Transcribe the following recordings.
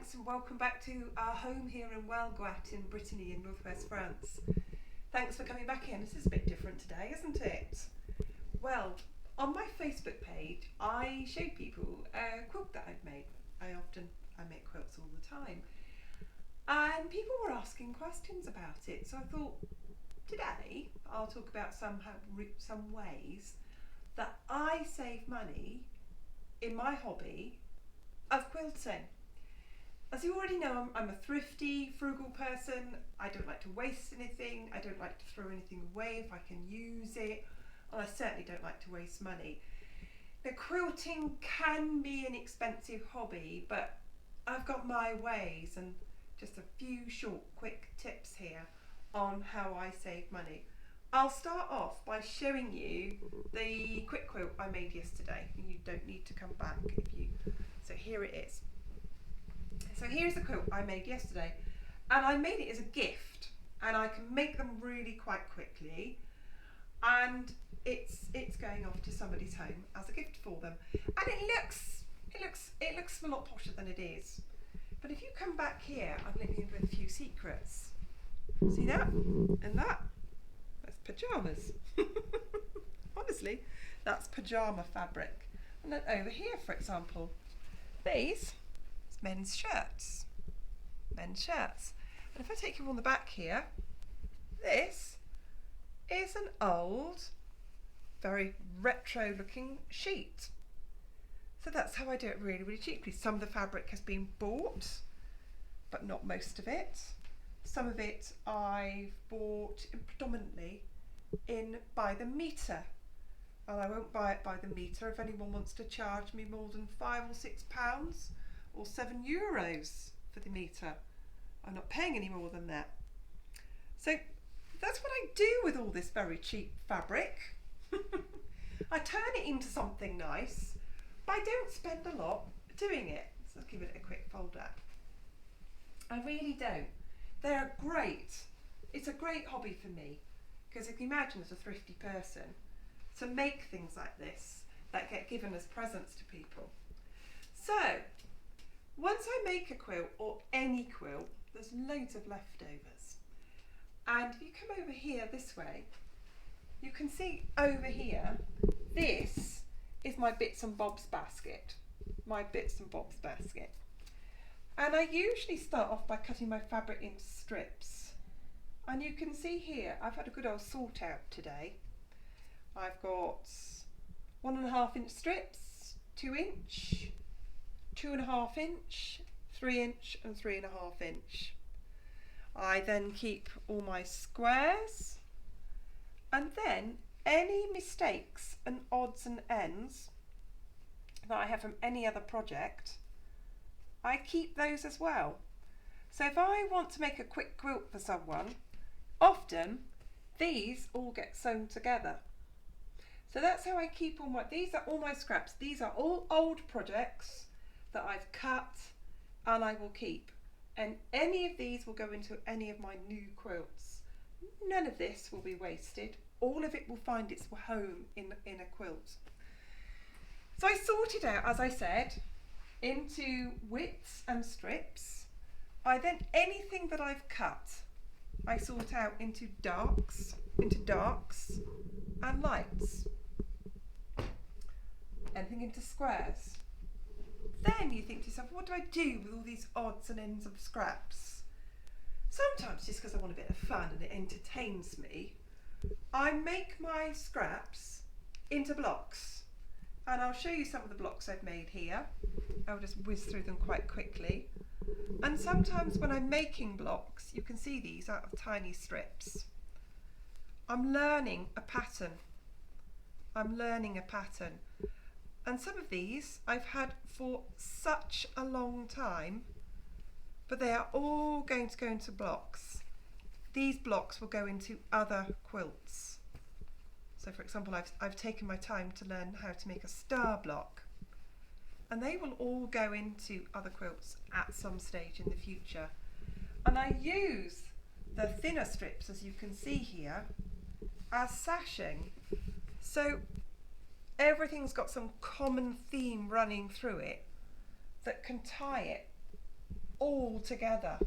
thanks and welcome back to our home here in Welguat in Brittany in northwest France. Thanks for coming back in. This is a bit different today, isn't it? Well, on my Facebook page I show people a quilt that I've made. I make quilts all the time. And people were asking questions about it, so I thought today I'll talk about some ways that I save money in my hobby of quilting. As you already know, I'm a thrifty, frugal person. I don't like to waste anything. I don't like to throw anything away if I can use it. And I certainly don't like to waste money. Now, quilting can be an expensive hobby, but I've got my ways and just a few short, quick tips here on how I save money. I'll start off by showing you the quick quilt I made yesterday. You don't need to come back so here it is. So here's the quilt I made yesterday, and I made it as a gift, and I can make them really quite quickly, and it's going off to somebody's home as a gift for them, and it looks a lot posher than it is. But if you come back here, I've linked in with a few secrets. See that? And that's pyjamas. Honestly, that's pyjama fabric. And then over here, for example, these men's shirts. And if I take you on the back here, this is an old, very retro looking sheet. So that's how I do it really, really cheaply. Some of the fabric has been bought, but not most of it. Some of it I've bought predominantly in by the metre. And I won't buy it by the metre if anyone wants to charge me more than £5 or £6 or €7 for the metre. I'm not paying any more than that. So that's what I do with all this very cheap fabric. I turn it into something nice, but I don't spend a lot doing it. So let's give it a quick fold up. I really don't. They're great. It's a great hobby for me, because if you imagine as a thrifty person to make things like this that get given as presents to people. So once I make a quilt, or any quilt, there's loads of leftovers. And if you come over here this way, you can see over here, this is my bits and bobs basket. And I usually start off by cutting my fabric into strips. And you can see here, I've had a good old sort out today. I've got 1.5 inch strips, 2 inch, 2.5 inch, 3 inch and 3.5 inch. I then keep all my squares, and then any mistakes and odds and ends that I have from any other project, I keep those as well. So if I want to make a quick quilt for someone, often these all get sewn together. So that's how I keep these are all my scraps. These are all old projects that I've cut and I will keep. And any of these will go into any of my new quilts. None of this will be wasted. All of it will find its home in a quilt. So I sorted out, as I said, into widths and strips. Anything that I've cut, I sort out into darks and lights. Anything into squares. Then you think to yourself, what do I do with all these odds and ends of scraps? Sometimes just because I want a bit of fun and it entertains me, I make my scraps into blocks. And I'll show you some of the blocks I've made here. I'll just whiz through them quite quickly. And sometimes when I'm making blocks, you can see these out of tiny strips. I'm learning a pattern. And some of these I've had for such a long time, but they are all going to go into blocks. These blocks will go into other quilts. So for example, I've taken my time to learn how to make a star block, and they will all go into other quilts at some stage in the future. And I use the thinner strips, as you can see here, as sashing. So everything's got some common theme running through it that can tie it all together.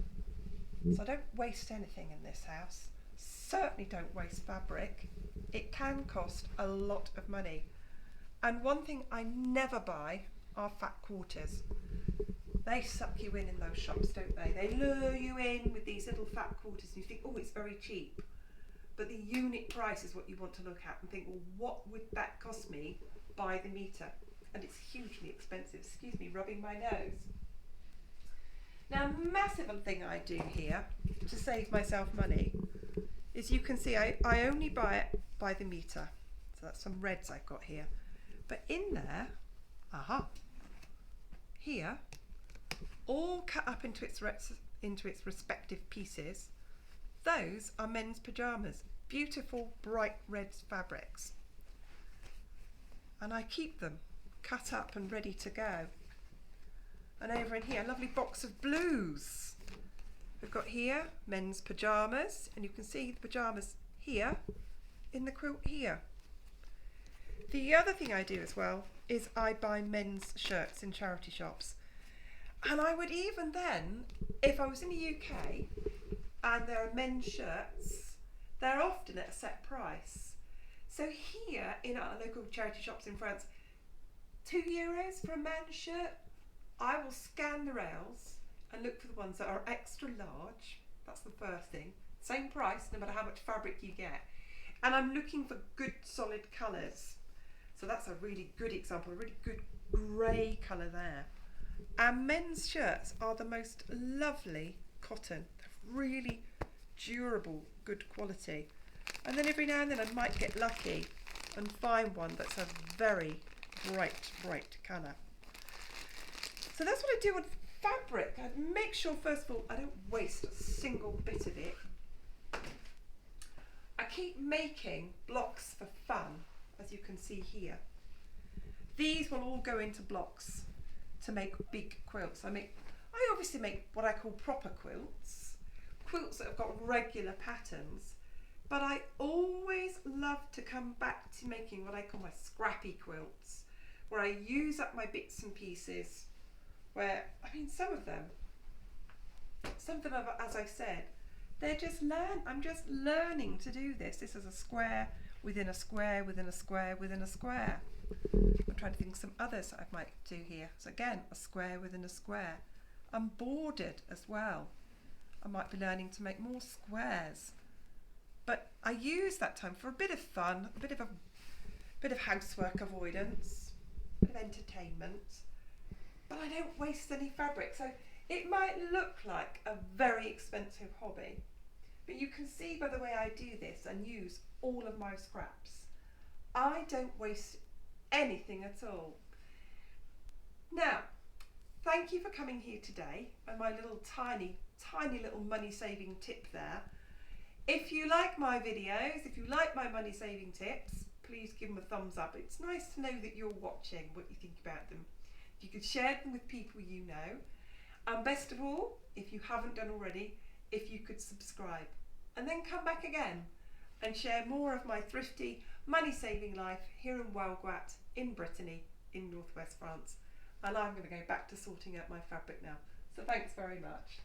So I don't waste anything in this house. Certainly don't waste fabric. It can cost a lot of money. And one thing I never buy are fat quarters. They suck you in those shops, don't they? They lure you in with these little fat quarters and you think, oh, it's very cheap. But the unit price is what you want to look at and think, well, what would that cost me by the metre? And it's hugely expensive. Excuse me, rubbing my nose. Now, a massive thing I do here to save myself money is you can see I only buy it by the metre. So that's some reds I've got here. But in there, here, all cut up into its respective pieces, those are men's pyjamas. Beautiful bright red fabrics. And I keep them cut up and ready to go. And over in here, a lovely box of blues. We've got here men's pyjamas, and you can see the pyjamas here in the quilt here. The other thing I do as well is I buy men's shirts in charity shops. And I would even then, if I was in the UK and there are men's shirts, they're often at a set price. So here in our local charity shops in France, €2 for a man's shirt. I will scan the rails and look for the ones that are extra large. That's the first thing. Same price, no matter how much fabric you get. And I'm looking for good solid colours. So that's a really good example, a really good grey colour there. And men's shirts are the most lovely cotton. They're really durable, good quality. And then every now and then I might get lucky and find one that's a very bright colour. So that's what I do with fabric. I make sure, first of all, I don't waste a single bit of it. I keep making blocks for fun, as you can see here. These will all go into blocks to make big quilts. I obviously make what I call proper quilts that have got regular patterns, but I always love to come back to making what I call my scrappy quilts, where I use up my bits and pieces. Where, some of them are, as I've said, I'm just learning to do this. This is a square within a square within a square within a square. I'm trying to think of some others that I might do here. So again, a square within a square. I'm bordered as well. I might be learning to make more squares. But I use that time for a bit of fun, a bit of housework avoidance, a bit of entertainment. But I don't waste any fabric. So it might look like a very expensive hobby, but you can see by the way I do this and use all of my scraps. I don't waste anything at all. Now, thank you for coming here today and my little tiny little money saving tip there. If you like my videos, if you like my money saving tips, please give them a thumbs up. It's nice to know that you're watching, what you think about them. You could share them with people you know. And best of all, if you haven't done already, if you could subscribe. And then come back again and share more of my thrifty, money-saving life here in Walguat, in Brittany, in northwest France. And I'm going to go back to sorting out my fabric now. So thanks very much.